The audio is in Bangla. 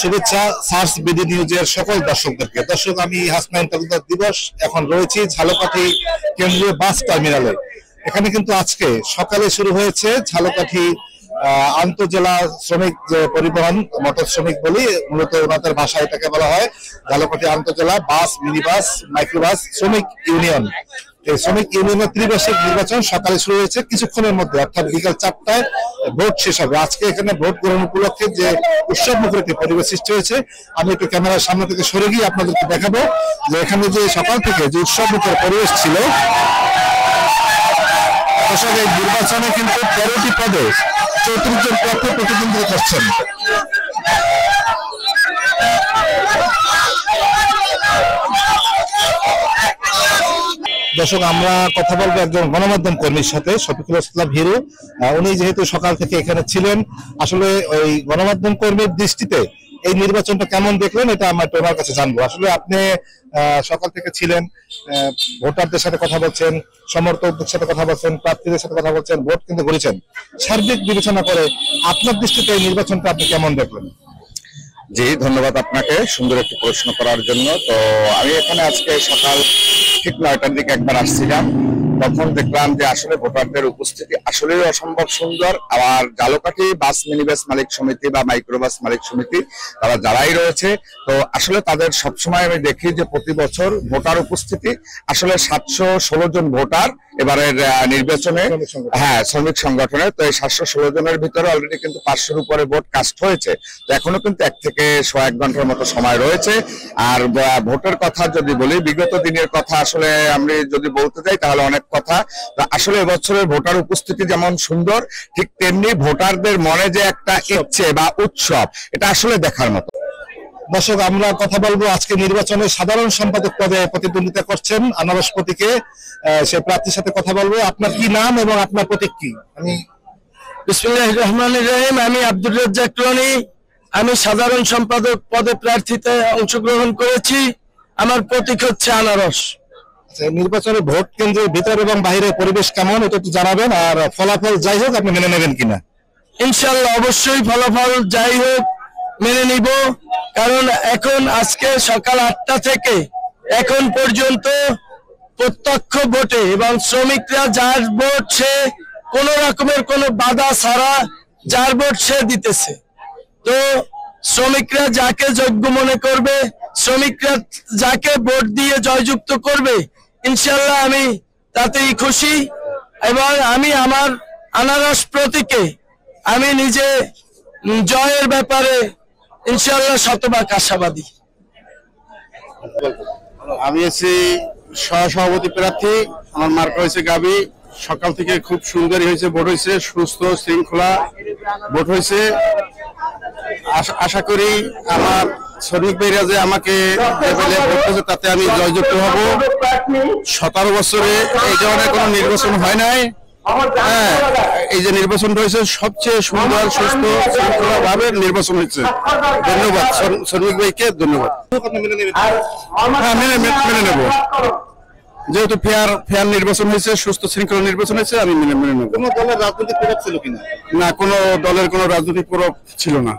শুভেচ্ছা সার্চ বিডি নিউজের সকল দর্শকদেরকে। দর্শক, আমি হাসনাইন তালুকদার দিবস এখন রয়েছি ঝালকাঠি কেন্দ্রীয় বাস টার্মিনালে। এখানে কিন্তু আজকে সকালে শুরু হয়েছে ঝালকাঠি আন্তজেলা শ্রমিক যে পরিবহন মোটর শ্রমিক বলি, মূলত ওনাদের ভাষায় এটাকে বলা হয় ঝালকাঠি আন্তজেলা বাস, মিনি বাস, মাইক্রোবাস শ্রমিক ইউনিয়ন। এই শ্রমিক ইউনিয়নের ত্রিবার্ষিক নির্বাচন সকালে শুরু হয়েছে, কিছুক্ষণের মধ্যে অর্থাৎ বিকাল 4টায় ভোট শেষ হবে। আজকে এখানে ভোট গ্রহণ উপলক্ষে যে উৎসব মুখর একটি পরিবেশ সৃষ্টি হয়েছে, আমি একটু ক্যামেরার সামনে থেকে সরে গিয়ে আপনাদেরকে দেখাবো যে এখানে যে সকাল থেকে যে উৎসব মুখর পরিবেশ ছিল। এই নির্বাচনে কিন্তু 13টি পদে 34 জন প্রার্থী প্রতিদ্বন্দ্বিতা করছেন। দর্শক, আমরা কথা বলবো একজন গণমাধ্যম কর্মীর সাথে, শফিকুল ইসলাম হিরু। উনি যেহেতু সকাল থেকে এখানে ছিলেন, আসলে ওই গণমাধ্যম কর্মীর দৃষ্টিতে এই নির্বাচনটা কেমন দেখলেন এটা আমরা ওনার কাছে জানবো। আসলে আপনি সকাল থেকে ছিলেন, ভোটারদের সাথে কথা বলছেন, সমর্থকদের সাথে কথা বলছেন, প্রার্থীদের সাথে কথা বলছেন, ভোট কিন্তু করেছেন। সার্বিক বিবেচনা করে আপনার দৃষ্টিতে এই নির্বাচনটা আপনি কেমন দেখলেন? জি, ধন্যবাদ আপনাকে সুন্দর একটি প্রশ্ন করার জন্য। তো আমি এখানে আজকে সকাল ঠিক 9টার দিকে একবার আসছিলাম, তখন দেখলাম যে আসলে ভোটারদের উপস্থিতি আসলেই অসম্ভব সুন্দর। আবার ঝালকাঠি বাস মিনিবাস মালিক সমিতি বা মাইক্রোবাস মালিক সমিতি তারা যারাই রয়েছে, তো আসলে তাদের সবসময় আমি দেখি যে প্রতি বছর ভোটার উপস্থিতি আসলে 716 জন ভোটার এবারের নির্বাচনে, হ্যাঁ শ্রমিক সংগঠনে। তো এই 716 জনের ভিতরে অলরেডি কিন্তু 500-র উপরে ভোট কাস্ট হয়েছে। তো এখনো কিন্তু 1 থেকে 1 ঘন্টার মতো সময় রয়েছে। আর ভোটের কথা যদি বলি, বিগত দিনের কথা আসলে আমি যদি বলতে যাই তাহলে অনেক কথা। আসলে এবছরের ভোটার উপস্থিতি যেমন সুন্দর, ঠিক তেমনি ভোটারদের মনে যে একটা ইচ্ছে বা উৎসব, এটা আসলে দেখার মতো। দর্শক, আমরা কথা বলবো আজকে নির্বাচনে সাধারণ সম্পাদক পদে প্রতিদ্বন্দ্বিতা করছেন আনারস প্রতীকে সে প্রার্থীর সাথে কথা বলবো। আপনার কি নাম এবং আপনার প্রতীক কি? বিসমিল্লাহির রহমানির রহিম। আমি আব্দুর রাজ্জাক রনি। আমি সাধারণ সম্পাদক পদে প্রার্থীতে অংশগ্রহণ করেছি। আমার প্রতীক হচ্ছে আনারস। নির্বাচনে ভোট কেন্দ্রের ভিতর এবং বাইরের পরিবেশ কেমন এটা একটু জানাবেন, আর ফলাফল যাই হোক আপনি মেনে নেবেন কিনা? ইনশাআল্লাহ অবশ্যই ফলাফল যাই হোক মেনে নিব, কারণ এখন আজকে সকাল 8টা থেকে এখন পর্যন্ত প্রত্যক্ষ ভোটে এবং শ্রমিকরা যার ভোট সে কোন রকমের কোনো বাধা ছাড়া যার ভোট সে দিতেছে। তো শ্রমিকরা যাকে যোগ্য মনে করবে, শ্রমিকরা যাকে ভোট দিয়ে জয়যুক্ত করবে, ইনশাআল্লাহ আমি তাতেই খুশি। এবং আমি আমার আনারস প্রতীকে আমি নিজে জয়ের ব্যাপারে ইনশাআল্লাহ শতভাগ আশাবাদী। আমি আছি সহসভাপতি প্রার্থী, আমার মার্কা হয়েছে গাবি। সকাল থেকে খুব সুন্দর হয়েছে ভোট, হয়েছে সুস্থ শৃঙ্খলা ভোট হয়েছে। আশা করি আমার শ্রমিক ভাইরা যে আমাকে ভোট দিয়েছে তাতে আমি জয়যুক্ত হব। 17 বছরে এই ধরনের কোনো নির্বাচন হয় নাই। হ্যাঁ, এই যে নির্বাচন হয়েছে সবচেয়ে সুন্দর সুস্থ শৃঙ্খলা ভাবে নির্বাচন হয়েছে। ধন্যবাদ শ্রমিক ভাইকে, ধন্যবাদ। হ্যাঁ, মেনে নেব, যেহেতু ফেয়ার নির্বাচন হয়েছে, সুস্থ শৃঙ্খলা নির্বাচন হয়েছে, আমি মেনে নেব। কোনো দলের রাজনৈতিক প্রভাব ছিল কিনা? না, কোনো দলের কোনো রাজনৈতিক প্রভাব ছিল না।